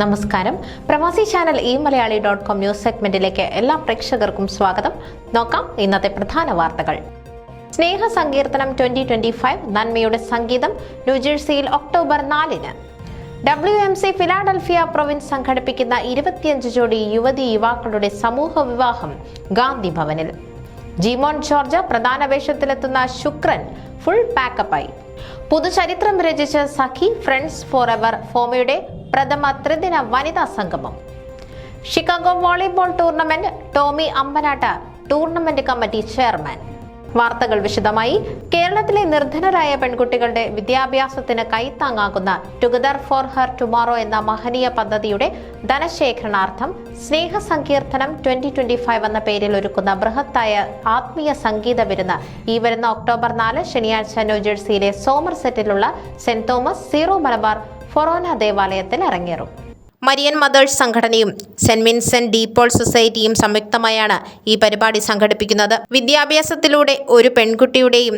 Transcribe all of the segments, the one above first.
നമസ്കാരം. പ്രവാസി channel മലയാളി.com news സെഗ്മെന്റിലേക്ക് എല്ലാ പ്രേക്ഷകർക്കും സ്വാഗതം. നോക്കാം ഇന്നത്തെ പ്രധാന വാർത്തകൾ. സ്നേഹ സങ്കീർത്തനം 2025 നന്മയുടെ സംഗീതം ന്യൂജേഴ്സിയിൽ ഒക്ടോബർ 4-ന്. WMC ഫിലാഡൽഫിയ പ്രൊവിൻസ് സംഘടിപ്പിക്കുന്ന 25 ജോഡി യുവതി യുവാക്കളുടെ സമൂഹ വിവാഹം ഗാന്ധി ഭവനിൽ. ജിമോൻ ജോർജ് പ്രധാന വേഷത്തിലെത്തുന്ന ശുക്രൻ ഫുൾ പാക്കപ്പായി. പുതുചരിത്രം രചിച്ച സഖി ഫ്രണ്ട്സ് ഫോർ എവർ ഫോമയുടെ പ്രഥമ ത്രിദിന വനിതാ സംഗമം. Chicago volleyball tournament Tomy Ambanatt tournament committee chairman. വാർത്തകൾ വിശദമായി. കേരളത്തിലെ നിർധനരായ പെൺകുട്ടികളുടെ വിദ്യാഭ്യാസത്തിന് കൈത്താങ്ങാകുന്ന ടുഗദർ ഫോർ ഹർ ടുമോറോ എന്ന മഹനീയ പദ്ധതിയുടെ ധനശേഖരണാർത്ഥം സ്നേഹ സങ്കീർത്തനം 2025 എന്ന പേരിൽ ഒരുക്കുന്ന ബൃഹത്തായ ആത്മീയ സംഗീത വിരുന്ന് ഈ വരുന്ന ഒക്ടോബർ 4 ശനിയാഴ്ച ന്യൂജേഴ്സിയിലെ സോമർസെറ്റിലുള്ള സെന്റ് തോമസ് സീറോ മലബാർ ഫൊറോന ദേവാലയത്തിൽ അരങ്ങേറും. മരിയൻ മദേഴ്സ് സംഘടനയും സെന്റ് വിൻസെന്റ് ഡി പോൾ സൊസൈറ്റിയും സംയുക്തമായാണ് ഈ പരിപാടി സംഘടിപ്പിക്കുന്നത്. വിദ്യാഭ്യാസത്തിലൂടെ ഒരു പെൺകുട്ടിയുടെയും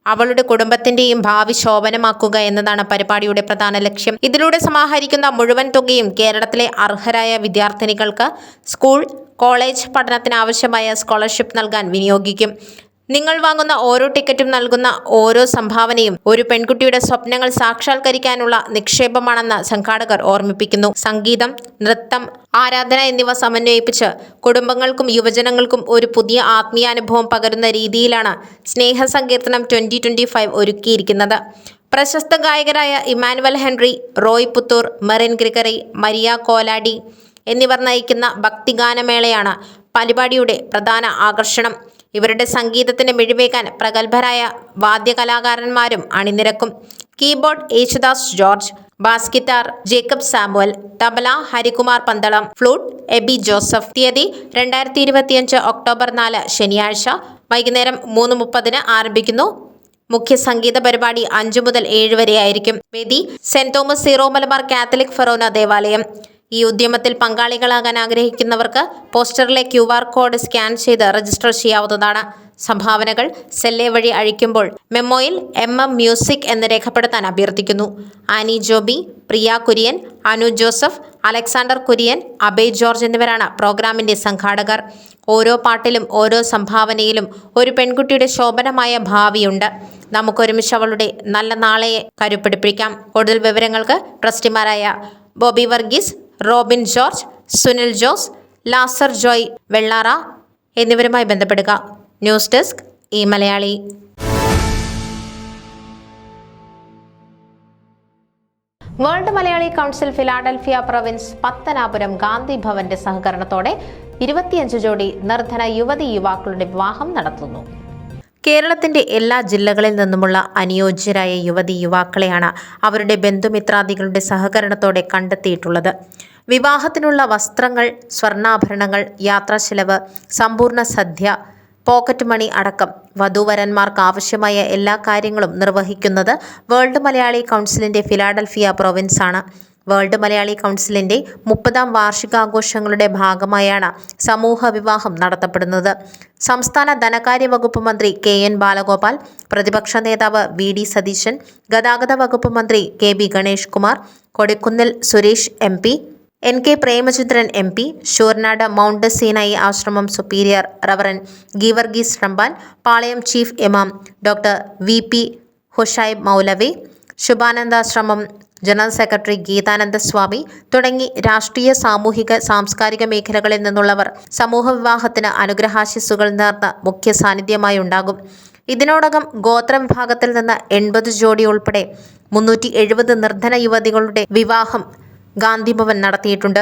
അവളുടെ കുടുംബത്തിന്റെയും ഭാവി ശോഭനമാക്കുക എന്നതാണ് പരിപാടിയുടെ പ്രധാന ലക്ഷ്യം. ഇതിലൂടെ സമാഹരിക്കുന്ന മുഴുവൻ തുകയും കേരളത്തിലെ അർഹരായ വിദ്യാർത്ഥിനികൾക്ക് സ്കൂൾ, കോളേജ് പഠനത്തിന് ആവശ്യമായ സ്കോളർഷിപ്പ് നൽകാൻ വിനിയോഗിക്കും. നിങ്ങൾ വാങ്ങുന്ന ഓരോ ടിക്കറ്റും നൽകുന്ന ഓരോ സംഭാവനയും ഒരു പെൺകുട്ടിയുടെ സ്വപ്നങ്ങൾ സാക്ഷാത്കരിക്കാനുള്ള നിക്ഷേപമാണെന്ന് സംഘാടകർ ഓർമ്മിപ്പിക്കുന്നു. സംഗീതം, നൃത്തം, ആരാധന എന്നിവ സമന്വയിപ്പിച്ച് കുടുംബങ്ങൾക്കും യുവജനങ്ങൾക്കും ഒരു പുതിയ ആത്മീയാനുഭവം പകരുന്ന രീതിയിലാണ് സ്നേഹ സങ്കീർത്തനം 2025 ഒരുക്കിയിരിക്കുന്നത്. പ്രശസ്ത ഗായകരായ ഇമ്മാനുവൽ ഹെൻറി, റോയ് പുത്തൂർ, മെറിൻ ഗ്രിഗറി, മരിയ കോലാഡി എന്നിവർ നയിക്കുന്ന ഭക്തിഗാനമേളയാണ് പരിപാടിയുടെ പ്രധാന ആകർഷണം. ഇവരുടെ സംഗീതത്തിന് മിഴിവേകാൻ പ്രഗത്ഭരായ വാദ്യകലാകാരന്മാരും അണിനിരക്കും. Keyboard Yesudas George, bass guitar Jacob Samuel, tabla Harikumar Pandalam, flute Abi Joseph. തീയതി 2025 ഒക്ടോബർ 4 ശനിയാഴ്ച വൈകുന്നേരം 3:30 ആരംഭിക്കുന്നു. മുഖ്യ സംഗീത പരിപാടി 5 മുതൽ 7 വരെ ആയിരിക്കും. വേദി saint Thomas Syro Malabar Catholic forane ദേവാലയം. ഈ ഉദ്യമത്തിൽ പങ്കാളികളാകാൻ ആഗ്രഹിക്കുന്നവർക്ക് പോസ്റ്ററിലെ QR കോഡ് സ്കാൻ ചെയ്ത് രജിസ്റ്റർ ചെയ്യാവുന്നതാണ്. സംഭാവനകൾ സെല്ലെ വഴി അഴിക്കുമ്പോൾ മെമ്മോയിൽ MM മ്യൂസിക് എന്ന് രേഖപ്പെടുത്താൻ അഭ്യർത്ഥിക്കുന്നു. ആനി ജോബി, പ്രിയ കുര്യൻ, അനു ജോസഫ്, അലക്സാണ്ടർ കുര്യൻ, അബയ് ജോർജ് എന്നിവരാണ് പ്രോഗ്രാമിന്റെ സംഘാടകർ. ഓരോ പാട്ടിലും ഓരോ സംഭാവനയിലും ഒരു പെൺകുട്ടിയുടെ ശോഭനമായ ഭാവിയുണ്ട്. നമുക്കൊരുമിച്ച് അവളുടെ നല്ല നാളെയെ കരുപ്പിടിപ്പിക്കാം. കൂടുതൽ വിവരങ്ങൾക്ക് ട്രസ്റ്റിമാരായ ബോബി വർഗീസ്, റോബിൻ ജോർജ്, സുനിൽ ജോസ്, ലാസർ ജോയ് വെള്ളാറ എന്നിവരുമായി ബന്ധപ്പെടുക. News desk Malayali. World Malayali council Philadelphia province Pathanapuram Gandhi ഭവന്റെ സഹകരണത്തോടെ 25 ജോഡി നിർധന യുവതി യുവാക്കളുടെ വിവാഹം നടത്തുന്നു. കേരളത്തിന്റെ എല്ലാ ജില്ലകളിൽ നിന്നുമുള്ള അനുയോജ്യരായ യുവതി യുവാക്കളെയാണ് അവരുടെ ബന്ധുമിത്രാദികളുടെ സഹകരണത്തോടെ കണ്ടെത്തിയിട്ടുള്ളത്. വിവാഹത്തിനുള്ള വസ്ത്രങ്ങൾ, സ്വർണ്ണാഭരണങ്ങൾ, യാത്രാച്ചെലവ്, സമ്പൂർണ്ണ സദ്യ, പോക്കറ്റ് മണി അടക്കം വധൂവരന്മാർക്ക് ആവശ്യമായ എല്ലാ കാര്യങ്ങളും നിർവഹിക്കുന്നത് വേൾഡ് മലയാളി കൗൺസിലിന്റെ ഫിലാഡൽഫിയ പ്രൊവിൻസ് ആണ്. വേൾഡ് മലയാളി കൗൺസിലിന്റെ 30ാം വാർഷികാഘോഷങ്ങളുടെ ഭാഗമായാണ് സമൂഹ വിവാഹം നടത്തപ്പെടുന്നത്. സംസ്ഥാന ധനകാര്യ വകുപ്പ് മന്ത്രി KN ബാലഗോപാൽ, പ്രതിപക്ഷ നേതാവ് VD സതീശൻ, ഗതാഗത വകുപ്പ് മന്ത്രി KB Ganesh Kumar, Kodikunnil Suresh MP, NK Premachandran MP, Sooranad mount Sinai ashram superior reverend Geevarghese Ramban, Palayam chief ഇമാം ഡോക്ടർ VP ഹുഷൈബ് മൗലവി, ശുഭാനന്ദാശ്രമം ജനറൽ സെക്രട്ടറി ഗീതാനന്ദ സ്വാമി തുടങ്ങി രാഷ്ട്രീയ, സാമൂഹിക, സാംസ്കാരിക മേഖലകളിൽ നിന്നുള്ളവർ സമൂഹ വിവാഹത്തിന് അനുഗ്രഹാശിസ്സുകൾ നേർന്ന് മുഖ്യ സാന്നിധ്യമായി ഉണ്ടാകും. ഇതിനോടകം ഗോത്ര വിഭാഗത്തിൽ നിന്ന് 80 ജോഡി ഉൾപ്പെടെ 370 നിർധന യുവതികളുടെ വിവാഹം ഗാന്ധി ഭവൻ നടത്തിയിട്ടുണ്ട്.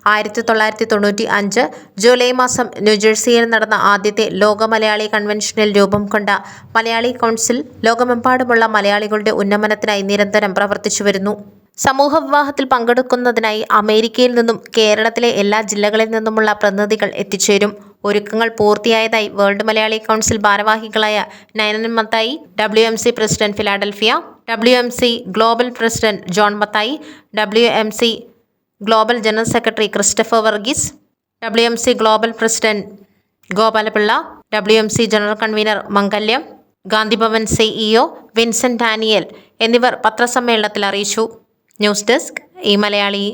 1995 ജൂലൈ മാസം ന്യൂജേഴ്സിയിൽ നടന്ന ആദ്യത്തെ ലോക മലയാളി കൺവെൻഷനിൽ രൂപം കൊണ്ട മലയാളി കൗൺസിൽ ലോകമെമ്പാടുമുള്ള മലയാളികളുടെ ഉന്നമനത്തിനായി നിരന്തരം പ്രവർത്തിച്ചു വരുന്നു. സമൂഹ വിവാഹത്തിൽ പങ്കെടുക്കുന്നതിനായി അമേരിക്കയിൽ നിന്നും കേരളത്തിലെ എല്ലാ ജില്ലകളിൽ നിന്നുമുള്ള പ്രതിനിധികൾ എത്തിച്ചേരും. ഒരുക്കങ്ങൾ പൂർത്തിയായതായി വേൾഡ് മലയാളി കൗൺസിൽ ഭാരവാഹികളായ Nayanan Mathai, WMC president Philadelphia, WMC global president John Mathai, WMC global general secretary Christopher Varghese, WMC global president Gopalapillai, WMC general convener Mangalyam, Gandhibhavan CEO Vincent Daniel എന്നിവർ പത്രസമ്മേളനത്തിൽ അറിയിച്ചു. News desk Malayali.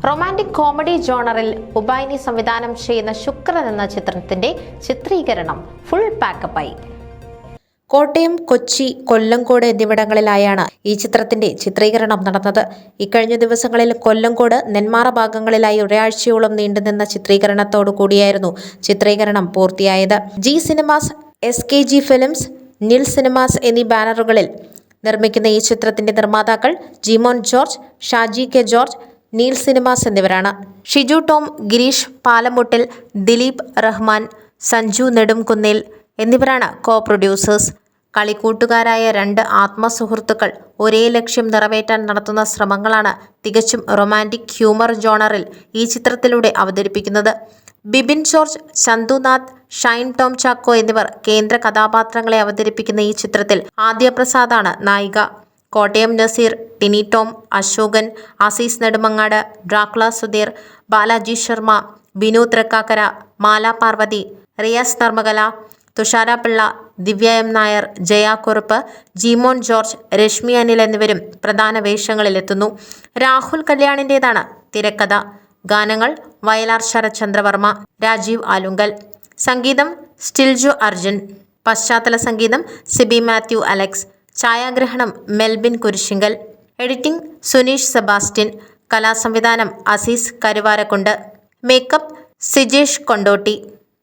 Romantic comedy ജോണറിൽ ഉബൈനി സംവിധാനം ചെയ്യുന്ന ശുക്രൻ എന്ന ചിത്രത്തിന്റെ ചിത്രീകരണം ഫുൾ പാക്കപ്പായി. കോട്ടയം, കൊച്ചി, കൊല്ലങ്കോട് എന്നിവിടങ്ങളിലായാണ് ഈ ചിത്രത്തിന്റെ ചിത്രീകരണം നടന്നത്. ഇക്കഴിഞ്ഞ ദിവസങ്ങളിൽ കൊല്ലങ്കോട്, നെന്മാറ ഭാഗങ്ങളിലായി ഒരാഴ്ചയോളം നീണ്ടുനിന്ന ചിത്രീകരണത്തോടു കൂടിയായിരുന്നു ചിത്രീകരണം പൂർത്തിയായത്. G cinemas, SKG films, Neel cinemas എന്നീ ബാനറുകളിൽ നിർമ്മിക്കുന്ന ഈ ചിത്രത്തിന്റെ നിർമ്മാതാക്കൾ Jimon George, Shaji K George, Neel cinemas എന്നിവരാണ്. ഷിജു ടോം, ഗിരീഷ് പാലമുട്ടിൽ, ദിലീപ് റഹ്മാൻ, സഞ്ജു നെടുംകുന്നേൽ എന്നിവരാണ് കോ-പ്രൊഡ്യൂസേഴ്സ്. കളിക്കൂട്ടുകാരായ രണ്ട് ആത്മസുഹൃത്തുക്കൾ ഒരേ ലക്ഷ്യം നിറവേറ്റാൻ നടത്തുന്ന ശ്രമങ്ങളാണ് തികച്ചും റൊമാൻറ്റിക് ഹ്യൂമർ ജോണറിൽ ഈ ചിത്രത്തിലൂടെ അവതരിപ്പിക്കുന്നത്. ബിബിൻ ജോർജ്, ചന്തുനാഥ്, ഷൈൻ ടോം ചാക്കോ എന്നിവർ കേന്ദ്ര കഥാപാത്രങ്ങളെ അവതരിപ്പിക്കുന്ന ഈ ചിത്രത്തിൽ ആദ്യ പ്രസാദാണ് നായിക. കോട്ടയം നസീർ, ടിനി ടോം, അശോകൻ, അസീസ് നെടുമങ്ങാട്, ഡ്രാക്കുള സുധീർ, ബാലാജി ശർമ്മ, ബിനു തൃക്കാക്കര, മാല പാർവതി, റിയാസ് നർമ്മകല, തുഷാര പിള്ള, ദിവ്യ M നായർ, ജയ കുറുപ്പ്, ജിമോൻ ജോർജ്, രശ്മി അനിൽ എന്നിവരും പ്രധാന വേഷങ്ങളിലെത്തുന്നു. രാഹുൽ കല്യാണിൻ്റേതാണ് തിരക്കഥ. ഗാനങ്ങൾ വയലാർ ശരത്ചന്ദ്രവർമ്മ, രാജീവ് ആലുങ്കൽ. സംഗീതം സ്റ്റിൽജു അർജുൻ. പശ്ചാത്തല സംഗീതം സിബി മാത്യു അലക്സ്. ഛായാഗ്രഹണം മെൽബിൻ കുരിശിങ്കൽ. എഡിറ്റിംഗ് സുനീഷ് സെബാസ്റ്റ്യൻ. കലാസംവിധാനം Azeez Karuvarakundu. Makeup Sijesh Kondotty.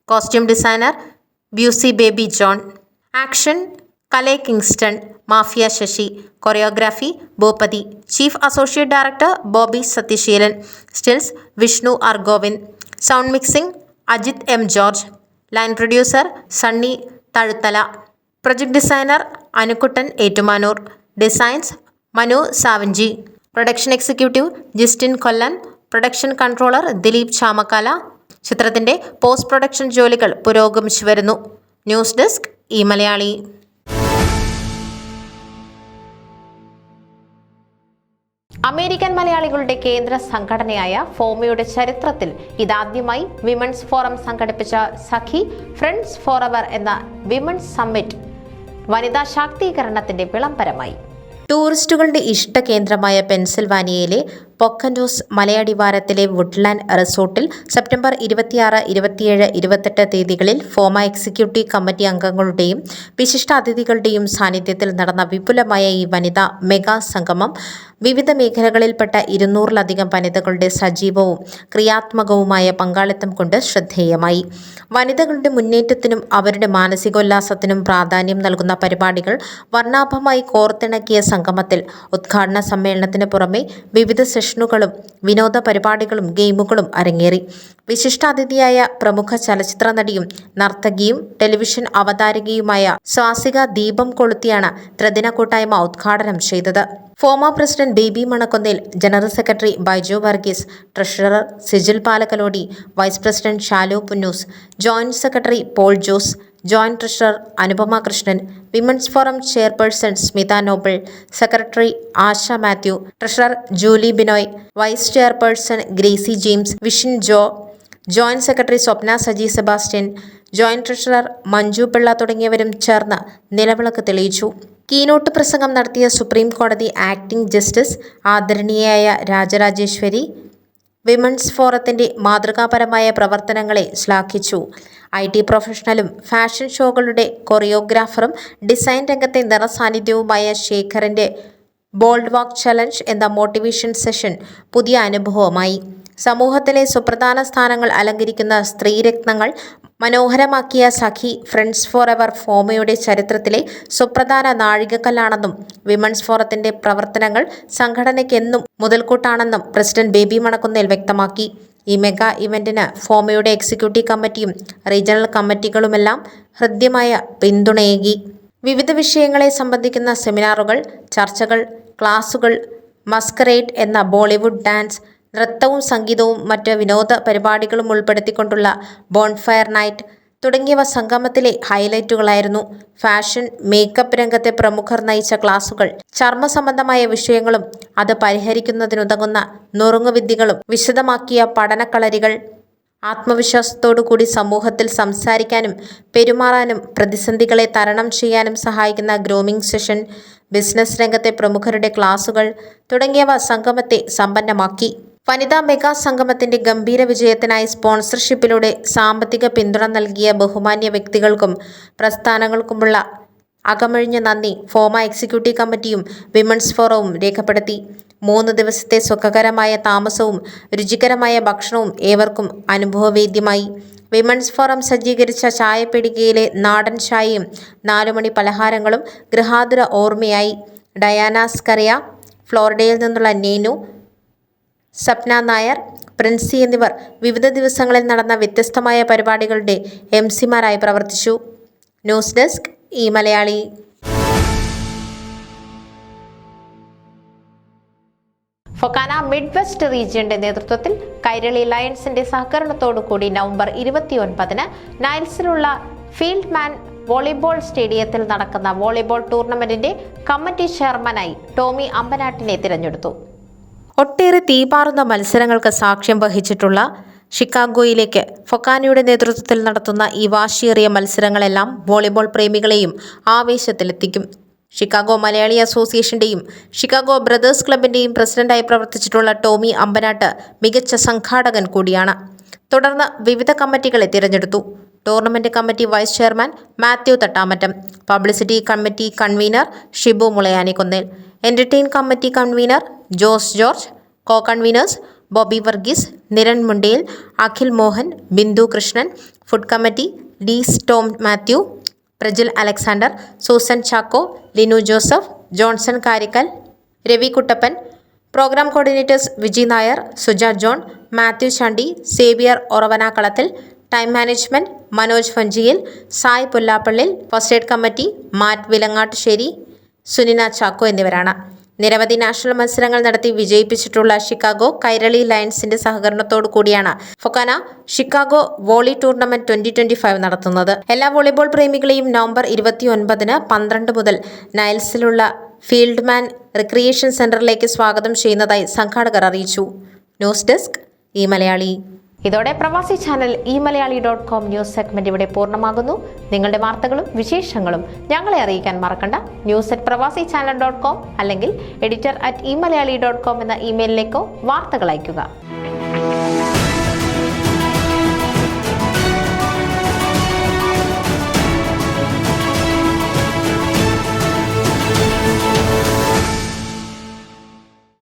Costume designer Buesy Baby John. Action Kale Kingston, Mafia Sasi. Choreography Bhoopathy. Chief associate director Bobby Sathyaseelan. Stills Vishnu R Govind. Sound mixing Ajith M George. Line producer Sunny Thazhuthala. Project designer Anukuttan Ettumanoor. Designs Manu Savanchi. Production executive Jistin Kollan. Production controller Dileep Chamakkala. ചിത്രത്തിന്റെ പോസ്റ്റ് പ്രൊഡക്ഷൻ ജോലികൾ പുരോഗമിച്ചു വരുന്നു. ന്യൂസ് ഡെസ്ക് ഈ മലയാളി. അമേരിക്കൻ മലയാളികളുടെ കേന്ദ്ര സംഘടനയായ ഫോമയുടെ ചരിത്രത്തിൽ ഇതാദ്യമായി വിമൻസ് ഫോറം സംഘടിപ്പിച്ച സഖി ഫ്രണ്ട്സ് ഫോറെവർ എന്ന വിമൻസ് സമ്മിറ്റ് വനിതാ ശാക്തീകരണത്തിന്റെ വിളംബരമായി. ടൂറിസ്റ്റുകളുടെ ഇഷ്ട കേന്ദ്രമായ പെൻസിൽവാനിയയിലെ പൊക്കൻഡോസ് മലയടിവാരത്തിലെ വുഡ്ലാൻഡ് റിസോർട്ടിൽ സെപ്റ്റംബർ 26, 27, 28 തീയതികളിൽ ഫോമ എക്സിക്യൂട്ടീവ് കമ്മിറ്റി അംഗങ്ങളുടെയും വിശിഷ്ടാതിഥികളുടെയും സാന്നിധ്യത്തിൽ നടന്ന വിപുലമായ ഈ വനിതാ മെഗാ സംഗമം വിവിധ മേഖലകളിൽപ്പെട്ട 200-ലധികം വനിതകളുടെ സജീവവും ക്രിയാത്മകവുമായ പങ്കാളിത്തം കൊണ്ട് ശ്രദ്ധേയമായി. വനിതകളുടെ മുന്നേറ്റത്തിനും അവരുടെ മാനസികോല്ലാസത്തിനും പ്രാധാന്യം നൽകുന്ന പരിപാടികൾ വർണ്ണാഭമായി കോർത്തിണക്കിയ സംഗമത്തിൽ ഉദ്ഘാടന സമ്മേളനത്തിന് പുറമെ വിവിധ സെഷനുകളും വിനോദ പരിപാടികളും ഗെയിമുകളും അരങ്ങേറി. വിശിഷ്ടാതിഥിയായ പ്രമുഖ ചലച്ചിത്ര നടിയും നർത്തകിയും ടെലിവിഷൻ അവതാരകയുമായ സ്വാസിക ദീപം കൊളുത്തിയാണ് ത്രിദിന കൂട്ടായ്മ ഉദ്ഘാടനം ചെയ്തത്. Fomaa president Baby Manakkunnel, general secretary Biju Varghese, treasurer Sijil Palakkalody, vice president Shalu Punnoose, joint secretary Paul Jose, joint treasurer Anupama Krishnan, women's forum chairperson Smitha Noble, secretary Asha Mathew, treasurer Julie Binoy, vice chairperson Gracy James, Vishin Jo, joint secretary Swapna Saji Sebastian, joint treasurer Manju Pillai തുടങ്ങിയവരും ചേർന്ന് നിലവിളക്ക് തെളിയിച്ചു. കീനോട്ട് പ്രസംഗം നടത്തിയ സുപ്രീം കോടതി ആക്ടിംഗ് ജസ്റ്റിസ് ആദരണീയയായ രാജരാജേശ്വരി വിമൻസ് ഫോറത്തിന്റെ മാതൃകാപരമായ പ്രവർത്തനങ്ങളെ ശ്ലാഘിച്ചു. IT പ്രൊഫഷണലും ഫാഷൻ ഷോകളുടെ കൊറിയോഗ്രാഫറും ഡിസൈൻ രംഗത്തെ നിറസാന്നിധ്യവുമായ ശേഖറിന്റെ ബോൾഡ് വാക്ക് ചലഞ്ച് എന്ന മോട്ടിവേഷൻ സെഷൻ പുതിയ അനുഭവമായി. സമൂഹത്തിലെ സുപ്രധാന സ്ഥാനങ്ങൾ അലങ്കരിക്കുന്ന സ്ത്രീരത്നങ്ങൾ മനോഹരമാക്കിയ സഖി ഫ്രണ്ട്സ് ഫോറെവർ ഫോമയുടെ ചരിത്രത്തിലെ സുപ്രധാന നാഴികക്കല്ലാണെന്നും വിമൻസ് ഫോറത്തിന്റെ പ്രവർത്തനങ്ങൾ സംഘടനയ്ക്കെന്നും മുതൽക്കൂട്ടാണെന്നും പ്രസിഡന്റ് ബേബി മണക്കുന്നേൽ വ്യക്തമാക്കി. ഈ മെഗാ ഇവന്റിന് ഫോമയുടെ എക്സിക്യൂട്ടീവ് കമ്മിറ്റിയും റീജിയണൽ കമ്മിറ്റികളുമെല്ലാം ഹൃദ്യമായ പിന്തുണയേകി. വിവിധ വിഷയങ്ങളെ സംബന്ധിക്കുന്ന സെമിനാറുകൾ, ചർച്ചകൾ, ക്ലാസുകൾ, മസ്കറേഡ് എന്ന ബോളിവുഡ് ഡാൻസ്, നൃത്തവും സംഗീതവും മറ്റ് വിനോദ പരിപാടികളും ഉൾപ്പെടുത്തിക്കൊണ്ടുള്ള ബോൺഫയർ നൈറ്റ് തുടങ്ങിയവ സംഗമത്തിലെ ഹൈലൈറ്റുകളായിരുന്നു. ഫാഷൻ, മേക്കപ്പ് രംഗത്തെ പ്രമുഖർ നയിച്ച ക്ലാസുകൾ, ചർമ്മ സംബന്ധമായ വിഷയങ്ങളും അത് പരിഹരിക്കുന്നതിനുതകുന്ന നുറുങ്ങുവിദ്യകളും വിശദമാക്കിയ പഠനക്കളരികൾ, ആത്മവിശ്വാസത്തോടുകൂടി സമൂഹത്തിൽ സംസാരിക്കാനും പെരുമാറാനും പ്രതിസന്ധികളെ തരണം ചെയ്യാനും സഹായിക്കുന്ന ഗ്രൂമിംഗ് സെഷൻ, ബിസിനസ് രംഗത്തെ പ്രമുഖരുടെ ക്ലാസുകൾ തുടങ്ങിയവ സംഗമത്തെ സമ്പന്നമാക്കി. വനിതാ മെഗാ സംഗമത്തിന്റെ ഗംഭീര വിജയത്തിനായി സ്പോൺസർഷിപ്പിലൂടെ സാമ്പത്തിക പിന്തുണ നൽകിയ ബഹുമാന്യ വ്യക്തികൾക്കും പ്രസ്ഥാനങ്ങൾക്കുമുള്ള അകമഴിഞ്ഞ നന്ദി ഫോമ എക്സിക്യൂട്ടീവ് കമ്മിറ്റിയും വിമൻസ് ഫോറവും രേഖപ്പെടുത്തി. 3 ദിവസത്തെ സുഖകരമായ താമസവും രുചികരമായ ഭക്ഷണവും ഏവർക്കും അനുഭവവേദ്യമായി. വിമൻസ് ഫോറം സജ്ജീകരിച്ച ചായപ്പീടികയിലെ നാടൻ ചായയും 4 മണി പലഹാരങ്ങളും ഗൃഹാതുര ഓർമ്മയായി. ഡയാന സ്കറിയ, ഫ്ലോറിഡയിൽ നിന്നുള്ള നീനു, സപ്ന നായർ, പ്രിൻസി എന്നിവർ വിവിധ ദിവസങ്ങളിൽ നടന്ന വ്യത്യസ്തമായ പരിപാടികളുടെ എംസിമാരായി പ്രവർത്തിച്ചു. ന്യൂസ് ഡെസ്ക് ഈ മലയാളി. ഫൊക്കാന മിഡ് വെസ്റ്റ് റീജിയന്റെ നേതൃത്വത്തിൽ കൈരളി ലയൺസിന്റെ സഹകരണത്തോടുകൂടി നവംബർ 29-ന് നൈൽസിലുള്ള ഫീൽഡ് മാൻ വോളിബോൾ സ്റ്റേഡിയത്തിൽ നടക്കുന്ന വോളിബോൾ ടൂർണമെന്റിന്റെ കമ്മിറ്റി ചെയർമാനായി ടോമി അമ്പനാട്ടിനെ തിരഞ്ഞെടുത്തു. ഒട്ടേറെ തീപാറുന്ന മത്സരങ്ങൾക്ക് സാക്ഷ്യം വഹിച്ചിട്ടുള്ള ഷിക്കാഗോയിലേക്ക് ഫൊക്കാനയുടെ നേതൃത്വത്തിൽ നടത്തുന്ന ഈ വാശിയേറിയ മത്സരങ്ങളെല്ലാം വോളിബോൾ പ്രേമികളെയും ആവേശത്തിലെത്തിക്കും. ഷിക്കാഗോ മലയാളി അസോസിയേഷന്റെയും ഷിക്കാഗോ ബ്രദേഴ്സ് ക്ലബിന്റെയും പ്രസിഡന്റായി പ്രവർത്തിച്ചിട്ടുള്ള ടോമി അമ്പനാട്ട് മികച്ച സംഘാടകൻ കൂടിയാണ്. തുടർന്ന് വിവിധ കമ്മിറ്റികളെ തിരഞ്ഞെടുത്തു. Tournament committee vice chairman Mathew Thattamattam, publicity committee convener Shibu Mulayanikkunnel, entertain committee convener Jose George, co conveners Bobby Varghese, Niran Mundayil, Akhil Mohan, Bindu Krishnan, food committee ഡീസ് Tom Mathew, Prajil Alexander, Susan Chacko, Linu Joseph, Johnson Karikkal, Ravi Kuttappan, programme coordinators Viji Nair, Suja John, Mathew Chandy, Xavier Oravanakalathil, time management Manoj Fanchiyil, Sai Pullappallil, first aid committee Matt Vilangattusseri, Sunina Chacko എന്നിവരാണ്. നിരവധി നാഷണൽ മത്സരങ്ങൾ നടത്തി വിജയിപ്പിച്ചിട്ടുള്ള ഷിക്കാഗോ കൈരളി ലയൺസിന്റെ സഹകരണത്തോടു കൂടിയാണ് ഫൊക്കാന ഷിക്കാഗോ വോളി ടൂർണമെന്റ് 2025 നടത്തുന്നത്. എല്ലാ വോളിബോൾ പ്രേമികളെയും നവംബർ 29-ന് 12 മുതൽ നൈൽസിലുള്ള ഫീൽഡ് മാൻ റിക്രിയേഷൻ സെന്ററിലേക്ക് സ്വാഗതം ചെയ്യുന്നതായി സംഘാടകർ അറിയിച്ചു. ന്യൂസ് ഡെസ്ക് ഈ മലയാളി. ഇതോടെ പ്രവാസി ചാനൽ immalayali.com ന്യൂസ് സെഗ്മെന്റ് ഇവിടെ പൂർണ്ണമാകുന്നു. നിങ്ങളുടെ വാർത്തകളും വിശേഷങ്ങളും ഞങ്ങളെ അറിയിക്കാൻ മറക്കണ്ട. news@pravasichannel.com അല്ലെങ്കിൽ editor@immalayali.com എന്ന ഇമെയിലിലേക്കോ വാർത്തകൾ അയയ്ക്കുക.